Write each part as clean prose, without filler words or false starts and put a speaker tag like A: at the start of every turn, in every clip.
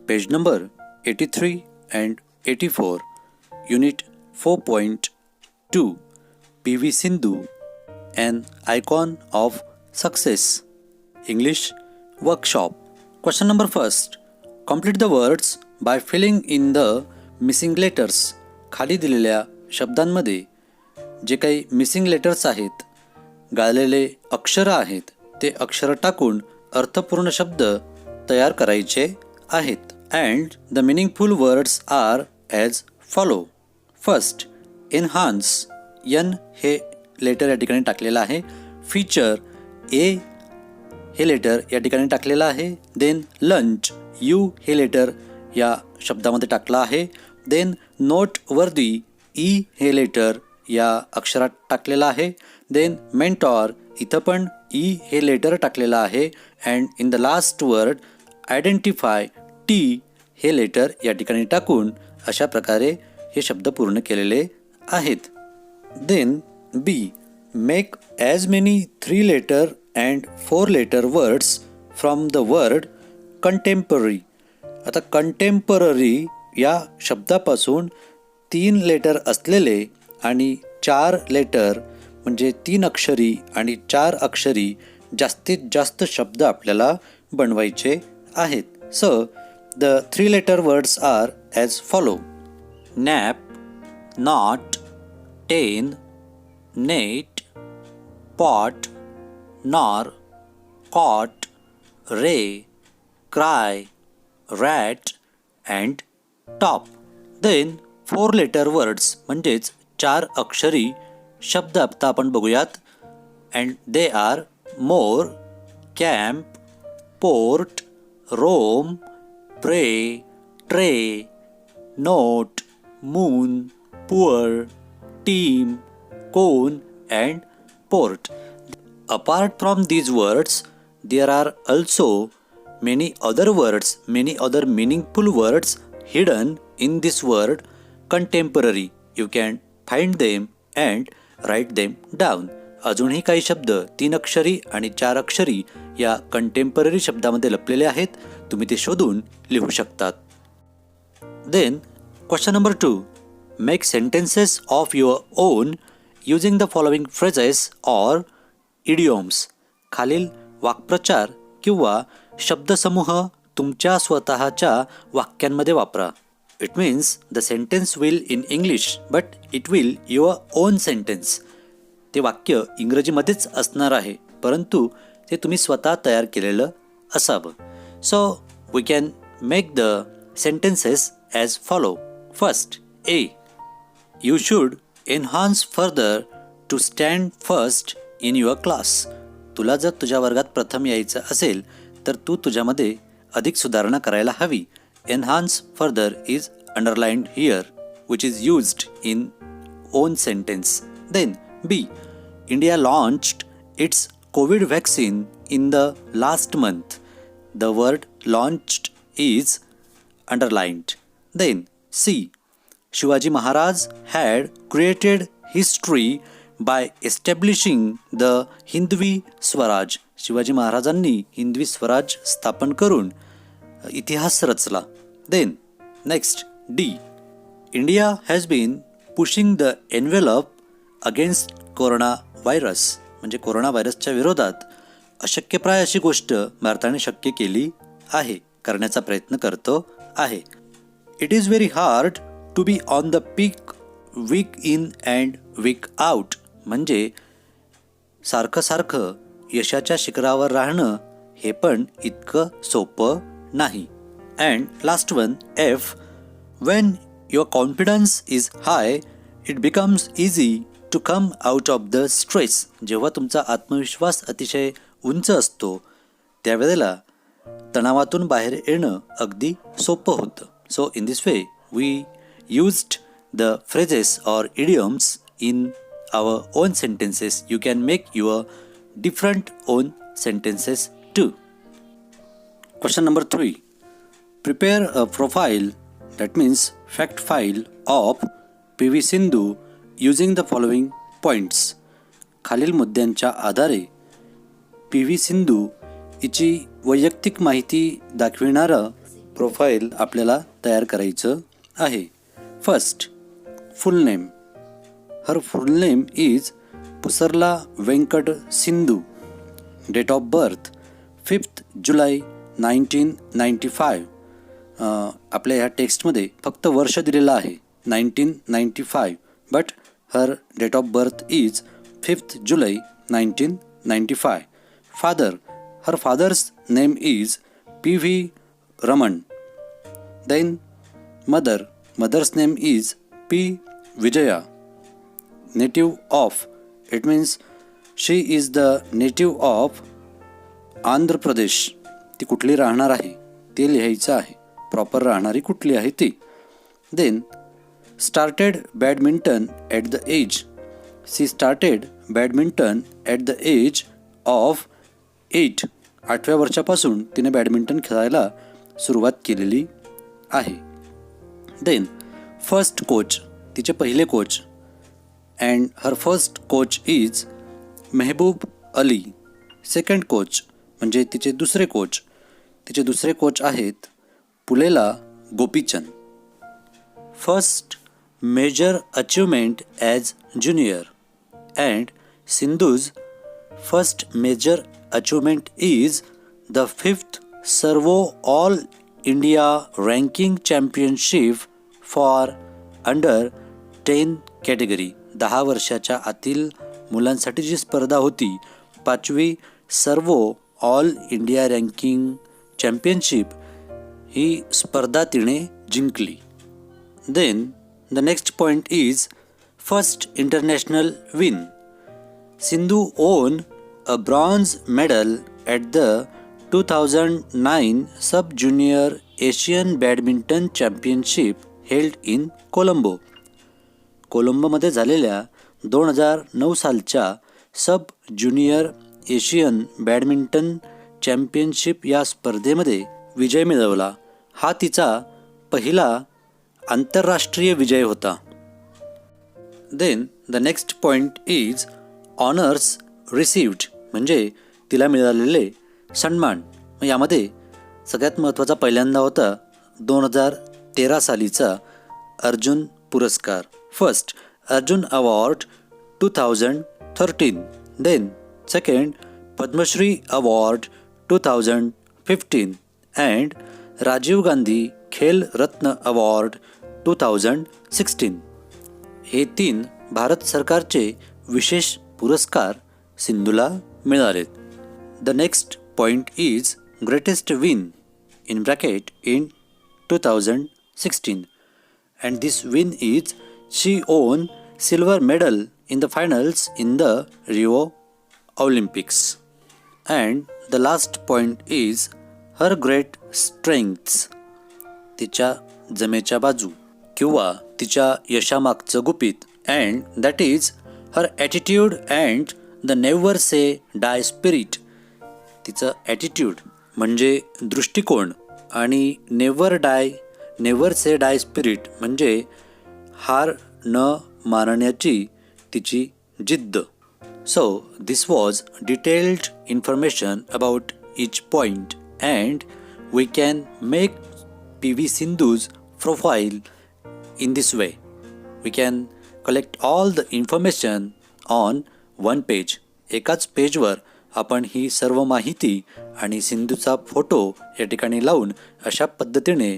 A: Page number 83 and 84, Unit 4.2, PV Sindhu, an icon of success. English workshop. Question number first. Complete the words by filling in the missing letters. खाली दिलेल्या शब्दांमध्ये जे काही missing letters आहेत, गाळलेले अक्षर आहेत, ते अक्षर टाकून अर्थपूर्ण शब्द तयार करायचे आहेत. And the meaningful words are as follow. First, enhance. N हे लेटर या ठिकाणी टाकलेलं आहे. फीचर, ए हे लेटर या ठिकाणी टाकलेलं आहे. देन लंच, यू हे लेटर या शब्दामध्ये टाकलं आहे. देन नोट वर्दी, ई हे लेटर या अक्षरात टाकलेलं आहे. देन मेंटॉर, इथं पण ई हे लेटर टाकलेलं आहे. And in the last word identify, T हे लेटर या ठिकाणी टाकून अशा प्रकारे हे शब्द पूर्ण केलेले आहेत. Then B, make as many 3 letter and 4 letter words from the word contemporary. आता कंटेम्पररी या शब्दापासून 3 लेटर असलेले आणि 4 लेटर म्हणजे 3 अक्षरी आणि 4 अक्षरी जास्तीत जास्त शब्द आपल्याला बनवायचे आहेत. So the 3 letter words are as follow. Nap, not, ten, net, pot, nor, cot, ray, cry, rat and top. Then 4 letter words म्हणजेच 4 अक्षरी शब्द आता आपण बघूयात. And they are more, camp, port, roam, pray, tray, note, moon, poor, team, cone and port. Apart from these words, there are also many other words, many other meaningful words hidden in this word contemporary. You can find them and write them down. अजूनही काही शब्द 3 अक्षरी आणि 4 अक्षरी या contemporary शब्दामध्ये लपलेले आहेत. तुम्ही ते शोधून लिहू शकतात. Then question number 2. Make sentences of your own using the following phrases or idioms. खालील वाक्प्रचार किंवा शब्दसमूह तुमच्या स्वतःच्या वाक्यांमध्ये वापरा. It means the sentence will in English but it will your on sentence. ते वाक्य इंग्रजीमध्येच असणार आहे परंतु ते तुम्ही स्वतः तयार केलेलं असावं. So we can make the sentences as follow. First, A, you should enhance further to stand first in your class. तुला जर तुझ्या वर्गात प्रथम यायचं असेल तर तू तुझ्यामध्ये अधिक सुधारणा करायला हवी. Enhance further is underlined here which is used in own sentence. Then B, India launched its Covid vaccine in the last month. The word launched is underlined. Then C, Shivaji Maharaj had created history by establishing the Hindavi Swaraj. Shivaji महाराजांनी हिंदवी स्वराज स्थापन करून इतिहास रचला. Then next, D, India has been pushing the envelope against corona virus. म्हणजे corona व्हायरसच्या विरोधात अशक्यप्राय अशी गोष्ट भारताने शक्य केली आहे, करण्याचा प्रयत्न करतो आहे. It is very hard to be on the peak week in and week out. म्हणजे सारखं सारखं यशाच्या शिखरावर राहणं हे पण इतकं सोपं नाही. And last one, F, when your confidence is high it becomes easy to come out of the stress. जेव्हा तुमचा आत्मविश्वास अतिशय उंच असतो त्यावेळेला तणावातून बाहेर येणं अगदी सोपं होतं. So in this way we used the phrases or idioms in our own sentences. You can make your different own sentences too. Question number 3. Prepare a profile, that means fact file of PV Sindhu using the following points. खालील मुद्द्यांच्या आधारे PV Sindhu हिची वैयक्तिक माहिती दाखविणारं profile आपल्याला तयार करायचं आहे. First, full name. Her full name is Pusarla Venkata Sindhu. Date of birth 5 जुलै 1995. आपल्या ह्या टेक्स्टमध्ये फक्त वर्ष दिलेलं आहे 1995, but her date of birth is 5 जुलै 1995. Father, her father's name is PV Raman. Then mother's name is P. Vijaya. Native of, it means she is the native of Andhra Pradesh. ती कुठली राहणार आहे ते लिहायचं आहे, प्रॉपर राहणारी कुठली आहे ती. Then started badminton at the age. She started badminton at the age of 8. 8व्या वर्षापासून तिने बॅडमिंटन खेळायला सुरुवात केलेली आहे. देन फर्स्ट कोच, तिचे पहिले कोच. And her first coach is Mehboob Ali. Second coach म्हणजे तिचे दुसरे कोच. तिचे दुसरे कोच आहेत Pullela Gopichand. First major achievement as junior. And Sindhu's first major achievement is the 5th Servo all India ranking championship for under 10 category. 10 वर्षाच्या आतील मुलांसाठी जी स्पर्धा होती, 5वी Servo all India ranking championship, ही स्पर्धा तिने जिंकली. Then the next point is first international win. Sindhu won a bronze medal at the 2009 sub junior Asian badminton championship held in Colombo. कोलंबोमध्ये झालेल्या 2009 सालच्या sub junior Asian badminton championship या स्पर्धेमध्ये विजय मिळवला. हा तिचा पहिला आंतरराष्ट्रीय विजय होता. Then the next point is honours received, म्हणजे तिला मिळालेले सन्मान. यामध्ये सगळ्यात महत्त्वाचा पहिल्यांदा होता 2013 सालीचा अर्जुन पुरस्कार. First Arjuna award 2013. Then second Padmashri award 2015 and Rajiv Gandhi Khel Ratna award 2016. हे 3 भारत सरकारचे विशेष पुरस्कार सिंधूला मिळालेत. The next point is greatest win in 2016, and this win is she won silver medal in the finals in the Rio Olympics. And the last point is her great strengths, तिच्या जमेच्या बाजू किंवा तिच्या यशामागचं गुपित, and that is her attitude and the never say die spirit. तिचं attitude म्हणजे दृष्टिकोन आणि never say die spirit म्हणजे हार न मानण्याची तिची जिद्द. So this was detailed information about each point, and we can make PV Sindhu's profile in this way. We can collect all the information on one page. एकाच पेजवर आपण ही सर्व माहिती आणि सिंधूचा फोटो या ठिकाणी लावून अशा पद्धतीने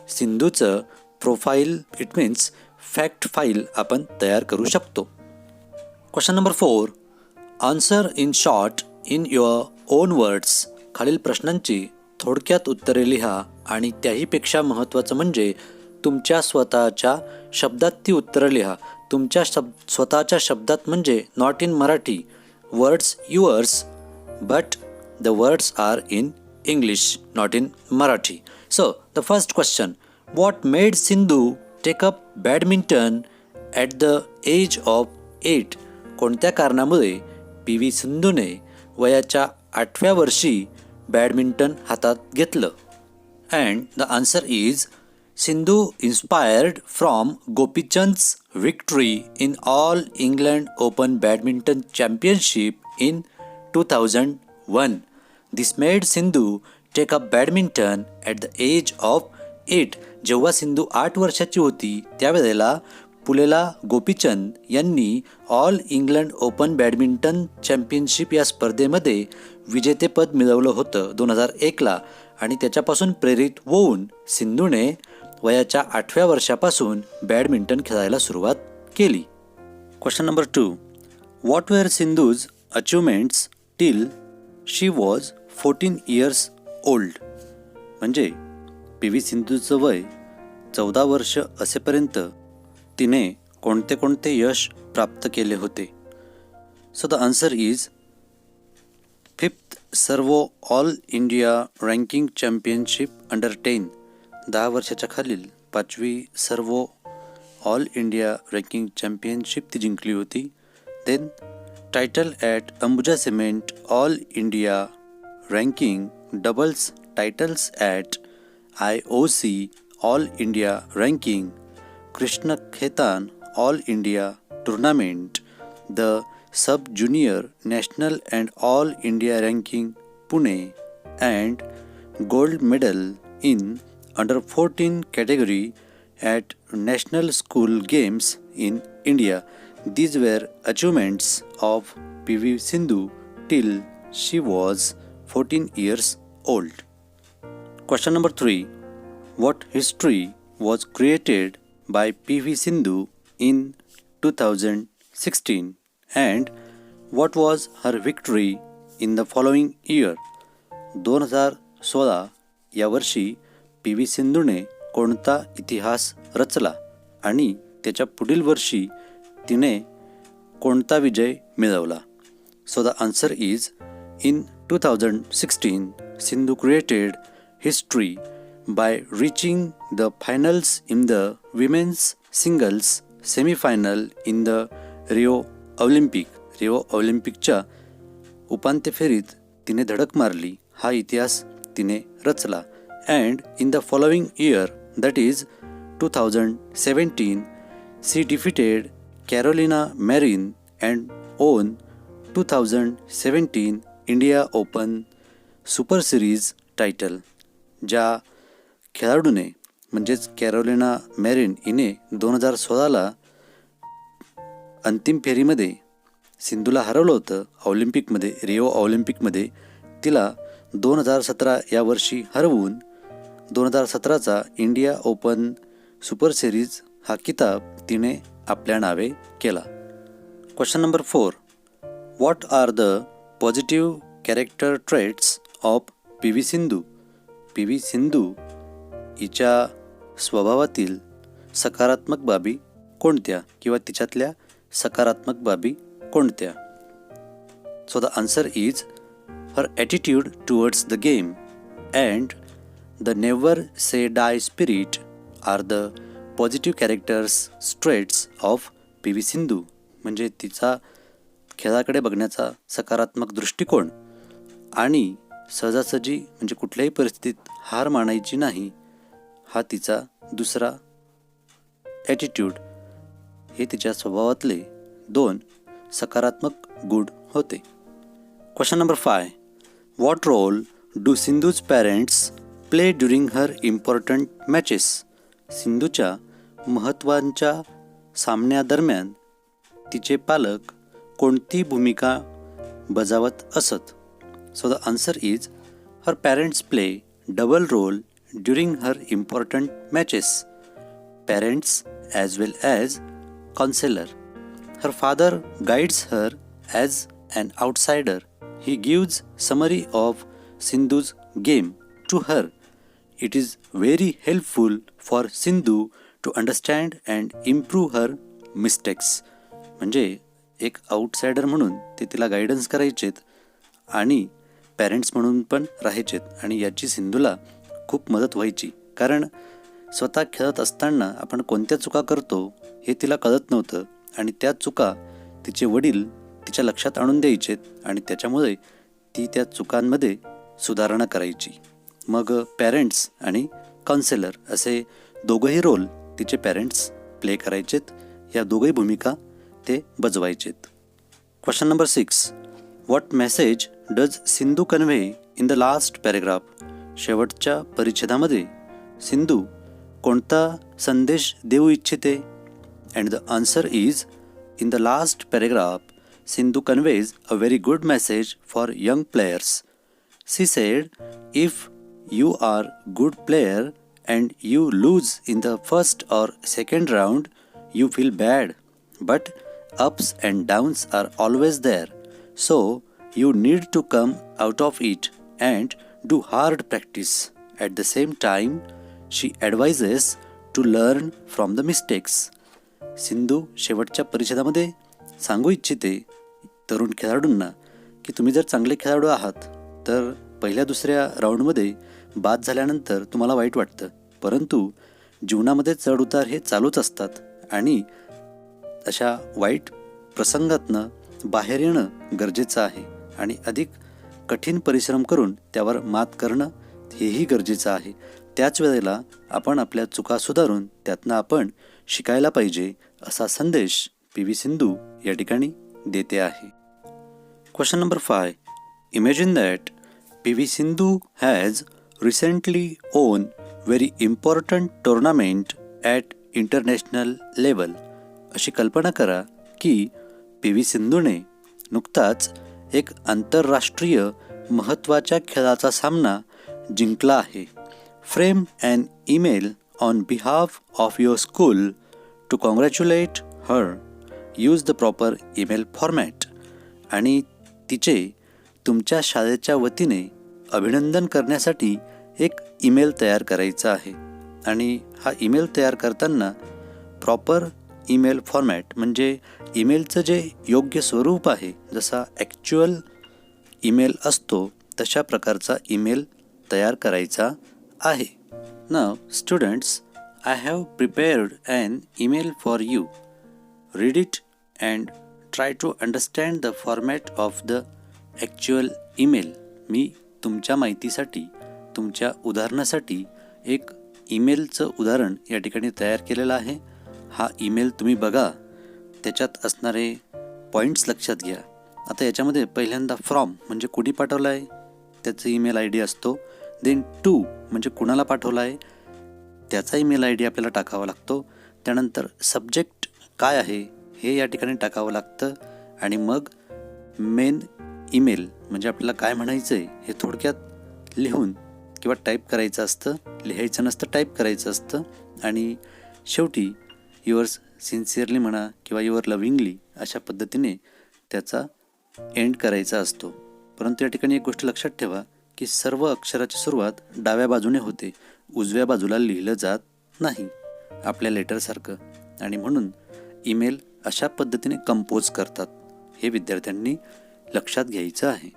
A: सिंधूचं profile, it means fact file आपण तयार करू शकतो. Question number 4, answer in short in your own words. खालील प्रश्नांची थोडक्यात उत्तरे लिहा आणि त्याहीपेक्षा महत्त्वाचं म्हणजे तुमच्या स्वतःच्या शब्दात ती उत्तरं लिहा. तुमच्या स्वतःच्या शब्दात म्हणजे not in Marathi, words yours, but the words are in English, not in Marathi. So, the first question, what made Sindhu take up badminton at the age of 8? कोणत्या कारणामुळे PV सिंधूने वयाच्या 8व्या वर्षी बॅडमिंटन हातात घेतलं? And the answer is Sindhu inspired from Gopichand's victory in All England Open Badminton Championship in 2001. This made Sindhu take up badminton at the age of 8. जेव्हा सिंधू 8 वर्षाची होती त्यावेळेला पुलेला गोपीचंद यांनी all England open badminton championship या स्पर्धेमध्ये विजेतेपद मिळवलं होतं 2001ला आणि त्याच्यापासून प्रेरित होऊन सिंधूने वयाच्या 8व्या वर्षापासून बॅडमिंटन खेळायला सुरुवात केली. Question number 2. What were Sindhu's achievements till she was 14 years old. म्हणजे पी.व्ही. सिंधूचं वय 14 वर्ष असेपर्यंत तिने कोणते कोणते यश प्राप्त केले होते. So the answer is 5th Servo all India ranking championship under 10. 10 वर्षाच्या खालील 5वी Servo all India ranking championship ती जिंकली होती. Then title at Ambuja cement all India ranking doubles titles at IOC all India ranking Krishna Khaitan All India Tournament, the Sub-Junior National and All India Ranking Pune, and Gold Medal in Under 14 category at National School Games in India. These were achievements of P.V. Sindhu till she was 14 years old. Question number 3. What history was created by P.V. Sindhu in 2016 and what was her victory in the following year. 2016 या वर्षी P.V. सिंधूने कोणता इतिहास रचला आणि त्याच्या पुढील वर्षी तिने कोणता विजय मिळवला. So the answer is in 2016 Sindhu created history by reaching the finals in the women's singles semi-final in the Rio Olympic. Rio ऑलिम्पिकच्या उपांत्य फेरीत तिने धडक मारली. हा इतिहास तिने रचला. And in the following year that is 2017 she defeated Carolina Marin and won 2017 India Open Super Series title. ज्या खेळाडूने म्हणजेच कॅरोलिना मॅरिन हिने 2016ला अंतिम फेरीमध्ये सिंधूला हरवलं होतं ऑलिम्पिकमध्ये, रिओ ऑलिम्पिकमध्ये. तिला 2017 या वर्षी हरवून 2017चा इंडिया ओपन सुपर सिरीज हा किताब तिने आपल्या नावे केला. Question number 4. What are the positive character traits of P V. Sindhu. P V. Sindhu हिच्या स्वभावातील सकारात्मक बाबी कोणत्या किंवा तिच्यातल्या सकारात्मक बाबी कोणत्या. So the answer is her attitude towards the game and the never say die spirit are the positive characters traits of P V. Sindhu. म्हणजे तिचा खेळाकडे बघण्याचा सकारात्मक दृष्टिकोन आणि सहजासहजी म्हणजे कुठल्याही परिस्थितीत हार मानायची नाही हा तिचा दुसरा ॲटिट्यूड. हे तिच्या स्वभावातले 2 सकारात्मक गुण होते. Question number 5. What role do Sindhu's parents play during her important matches. सिंधूच्या महत्त्वाच्या सामन्यादरम्यान तिचे पालक कोणती भूमिका बजावत असत. So the answer is her parents play double role during her important matches, parents as well as counselor. Her father guides her as an outsider. He gives summary of Sindhu's game to her. It is very helpful for Sindhu to understand and improve her mistakes. म्हणजे एक outsider म्हणून ते तिला guidance करायचेत आणि parents म्हणून पण राहायचेत आणि याची सिंधूला खूप मदत व्हायची. कारण स्वतः खेळत असताना आपण कोणत्या चुका करतो हे तिला कळत नव्हतं आणि त्या चुका तिचे वडील तिच्या लक्षात आणून द्यायचेत आणि त्याच्यामुळे ती त्या चुकांमध्ये सुधारणा करायची. मग पॅरेंट्स आणि काउन्सिलर असे दोघंही रोल तिचे पॅरेंट्स प्ले करायचेत. या दोघंही भूमिका ते बजवायचेत. Question number 6. What message does Sindhu convey in the last paragraph. शेवटच्या परिच्छेदामध्ये सिंधू कोणता संदेश देऊ इच्छिते? And the answer is in the last paragraph Sindhu conveys a very good message for young players. She said, if you are good player and you lose in the first or second round, you feel bad. But ups and downs are always there. So you need to come out of it and do hard practice. At the same time, she advises to learn from the mistakes. Sindhu शेवटच्या परिच्छेदामध्ये सांगू इच्छिते तरुण खेळाडूंना की तुम्ही जर चांगले खेळाडू आहात तर पहिल्या दुसऱ्या राऊंडमध्ये बाद झाल्यानंतर तुम्हाला वाईट वाटतं, परंतु जीवनामध्ये चढ उतार हे चालूच असतात आणि अशा वाईट प्रसंगातनं बाहेर येणं गरजेचं आहे आणि अधिक कठीण परिश्रम करून त्यावर मात करणं हेही गरजेचं आहे. त्याच वेळेला आपण आपल्या चुका सुधारून त्यातनं आपण शिकायला पाहिजे असा संदेश पी.व्ही. सिंधू या ठिकाणी देते आहे. Question number 5. Imagine that P V. Sindhu has recently on very important tournament at international level. अशी कल्पना करा की पी.व्ही. सिंधूने नुकताच एक आंतरराष्ट्रीय महत्त्वाच्या खेळाचा सामना जिंकला आहे. Frame an email on behalf of your school to congratulate her. Use the proper email format. आणि तिचे तुमच्या शाळेच्या वतीने अभिनंदन करण्यासाठी एक ईमेल तयार करायचा आहे आणि हा ईमेल तयार करताना प्रॉपर ईमेल फॉर्मॅट म्हणजे ईमेलचं जे योग्य स्वरूप आहे, जसा ॲक्च्युअल ईमेल असतो तशा प्रकारचा ईमेल तयार करायचा आहे. नाव students, I have prepared an email for you. Read it and try to understand the format of the actual email. मी तुमच्या माहितीसाठी, तुमच्या उदाहरणासाठी एक ईमेलचं उदाहरण या ठिकाणी तयार केलेलं आहे. हा ईमेल तुम्ही बघा, त्याच्यात असणारे पॉईंट्स लक्षात घ्या. आता याच्यामध्ये पहिल्यांदा फ्रॉम म्हणजे कुणी पाठवला आहे त्याचं ईमेल आय डी असतो. देन टू म्हणजे कुणाला पाठवला आहे त्याचा ईमेल आय डी आपल्याला टाकावा लागतो. त्यानंतर सब्जेक्ट काय आहे हे या ठिकाणी टाकावं लागतं आणि मग मेन ईमेल म्हणजे आपल्याला काय म्हणायचं आहे हे थोडक्यात लिहून किंवा टाईप करायचं असतं. लिहायचं नसतं, टाईप करायचं असतं. आणि शेवटी युअर्स सिन्सिअरली म्हणा किंवा युअर लव्हिंगली अशा पद्धतीने त्याचा एंड करायचा असतो. परंतु या ठिकाणी एक गोष्ट लक्षात ठेवा की सर्व अक्षराची सुरुवात डाव्या बाजूने होते, उजव्या बाजूला लिहिलं जात नाही आपल्या लेटरसारखं. आणि म्हणून ईमेल अशा पद्धतीने कंपोज करतात. हे विद्यार्थ्यांनी लक्षात घ्यायचं आहे.